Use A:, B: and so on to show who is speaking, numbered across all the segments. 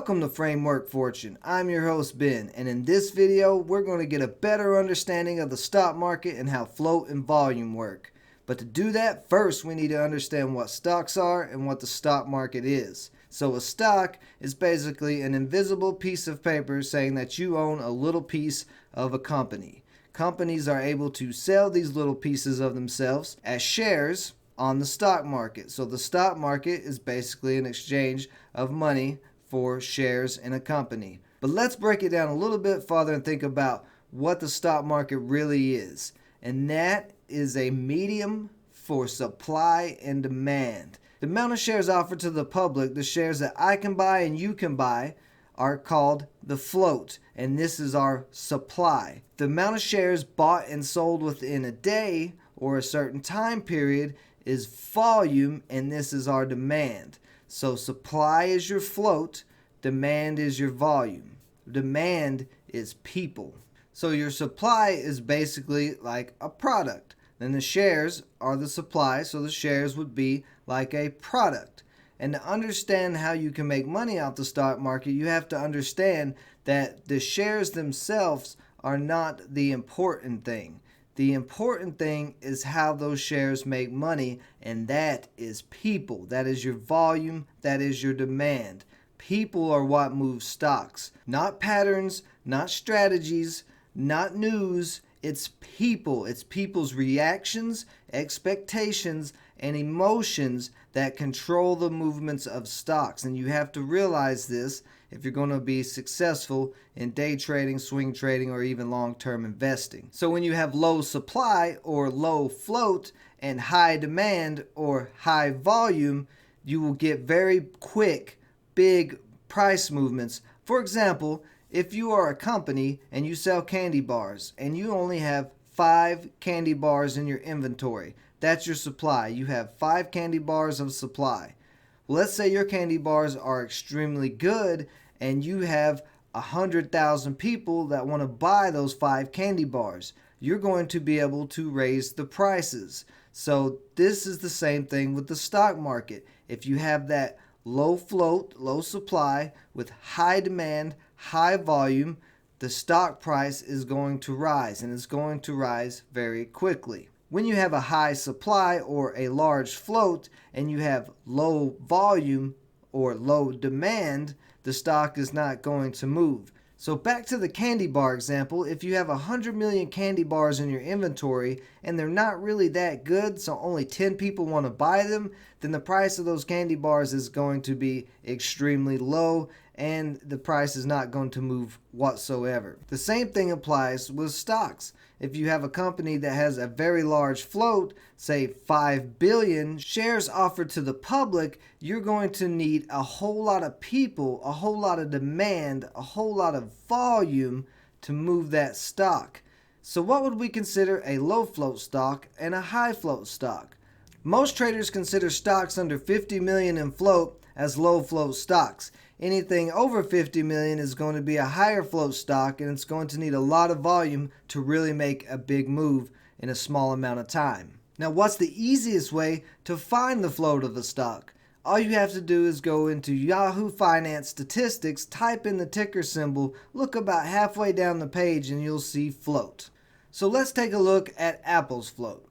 A: Welcome to Framework Fortune. I'm your host Ben, and in this video we're going to get a better understanding of the stock market and how float and volume work. But to do that, first we need to understand what stocks are and what the stock market is. So a stock is basically an invisible piece of paper saying that you own a little piece of a company. Companies are able to sell these little pieces of themselves as shares on the stock market. So the stock market is basically an exchange of money for shares in a company. But let's break it down a little bit further and think about what the stock market really is. And that is a medium for supply and demand. The amount of shares offered to the public, the shares that I can buy and you can buy, are called the float, and this is our supply. The amount of shares bought and sold within a day or a certain time period is volume, and this is our demand. So supply is your float, demand is your volume. Demand is people. So your supply is basically like a product. Then the shares are the supply, so the shares would be like a product. And to understand how you can make money off the stock market, you have to understand that the shares themselves are not the important thing. The important thing is how those shares make money, and that is people. That is your volume, that is your demand. People are what moves stocks. Not patterns, not strategies, not news. It's people. It's people's reactions, expectations, and emotions that control the movements of stocks. And you have to realize this if you're going to be successful in day trading, swing trading, or even long-term investing. So when you have low supply or low float and high demand or high volume, you will get very quick, big price movements. For example, if you are a company and you sell candy bars and you only have 5 candy bars in your inventory, that's your supply. You have 5 candy bars of supply. Well, let's say your candy bars are extremely good and you have 100,000 people that want to buy those 5 candy bars. You're going to be able to raise the prices. So this is the same thing with the stock market. If you have that low float, low supply with high demand, high volume, the stock price is going to rise, and it's going to rise very quickly. When you have a high supply or a large float and you have low volume or low demand, the stock is not going to move. So back to the candy bar example, if you have 100 million candy bars in your inventory and they're not really that good, so only 10 people want to buy them, then the price of those candy bars is going to be extremely low and the price is not going to move whatsoever. The same thing applies with stocks. If you have a company that has a very large float, say 5 billion shares offered to the public, you're going to need a whole lot of people, a whole lot of demand, a whole lot of volume to move that stock. So what would we consider a low float stock and a high float stock? Most traders consider stocks under 50 million in float as low float stocks. Anything over 50 million is going to be a higher float stock, and it's going to need a lot of volume to really make a big move in a small amount of time. Now, what's the easiest way to find the float of a stock? All you have to do is go into Yahoo Finance Statistics, type in the ticker symbol, look about halfway down the page, and you'll see float. So let's take a look at Apple's float.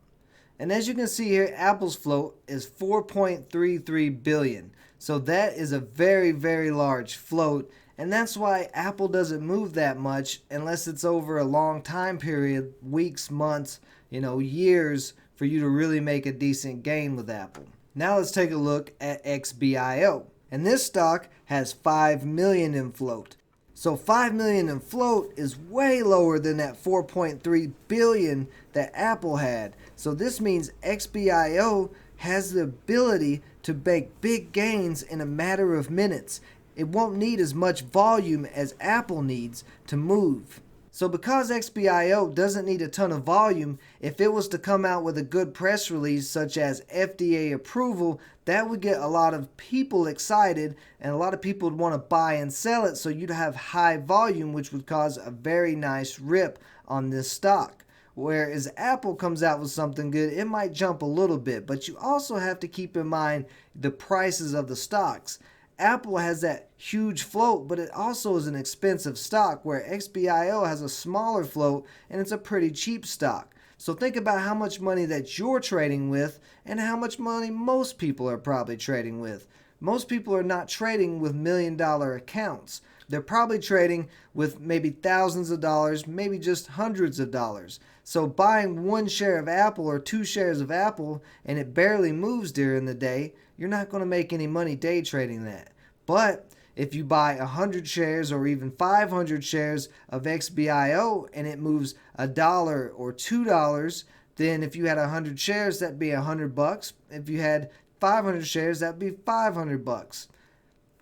A: And as you can see here, Apple's float is 4.33 billion. So that is a very, very large float. And that's why Apple doesn't move that much unless it's over a long time period, weeks, months, years, for you to really make a decent gain with Apple. Now let's take a look at XBIO. And this stock has 5 million in float. So 5 million in float is way lower than that 4.3 billion that Apple had. So this means XBIO has the ability to make big gains in a matter of minutes. It won't need as much volume as Apple needs to move. So because XBIO doesn't need a ton of volume, if it was to come out with a good press release such as FDA approval, that would get a lot of people excited and a lot of people would want to buy and sell it, so you'd have high volume, which would cause a very nice rip on this stock. Whereas Apple comes out with something good, it might jump a little bit, but you also have to keep in mind the prices of the stocks. Apple has that huge float, but it also is an expensive stock, where XBIO has a smaller float and it's a pretty cheap stock. So think about how much money that you're trading with and how much money most people are probably trading with. Most people are not trading with $1,000,000 accounts. They're probably trading with maybe thousands of dollars, maybe just hundreds of dollars. So buying one share of Apple or two shares of Apple and it barely moves during the day, you're not going to make any money day trading that. But if you buy 100 shares or even 500 shares of XBIO and it moves $1 or $2, then if you had 100 shares, that'd be $100. If you had 500 shares, that'd be $500.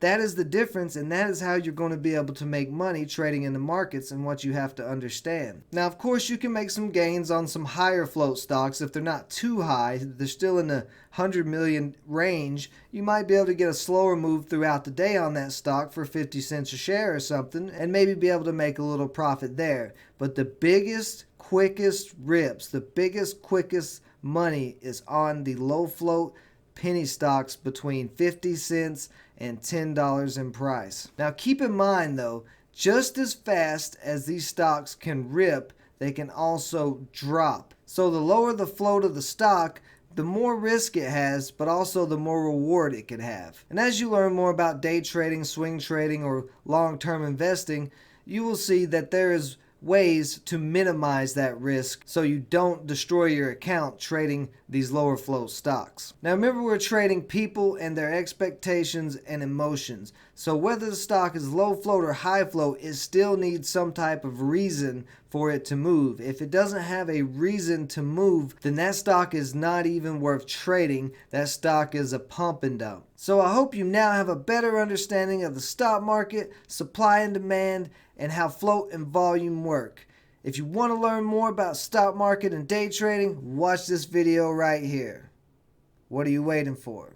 A: That is the difference, and that is how you're going to be able to make money trading in the markets, and what you have to understand. Now, of course, you can make some gains on some higher float stocks. If they're not too high, they're still in the 100 million range, you might be able to get a slower move throughout the day on that stock for 50 cents a share or something, and maybe be able to make a little profit there. But the biggest, quickest rips, the biggest, quickest money is on the low float penny stocks between 50 cents and $10 in price. Now keep in mind though, just as fast as these stocks can rip, they can also drop. So the lower the float of the stock, the more risk it has, but also the more reward it can have. And as you learn more about day trading, swing trading, or long-term investing, you will see that there is ways to minimize that risk so you don't destroy your account trading these lower float stocks. Now remember, we're trading people and their expectations and emotions. So whether the stock is low float or high float, it still needs some type of reason for it to move. If it doesn't have a reason to move, then that stock is not even worth trading. That stock is a pump and dump. So I hope you now have a better understanding of the stock market, supply and demand, and how float and volume work. If you want to learn more about stock market and day trading, watch this video right here. What are you waiting for?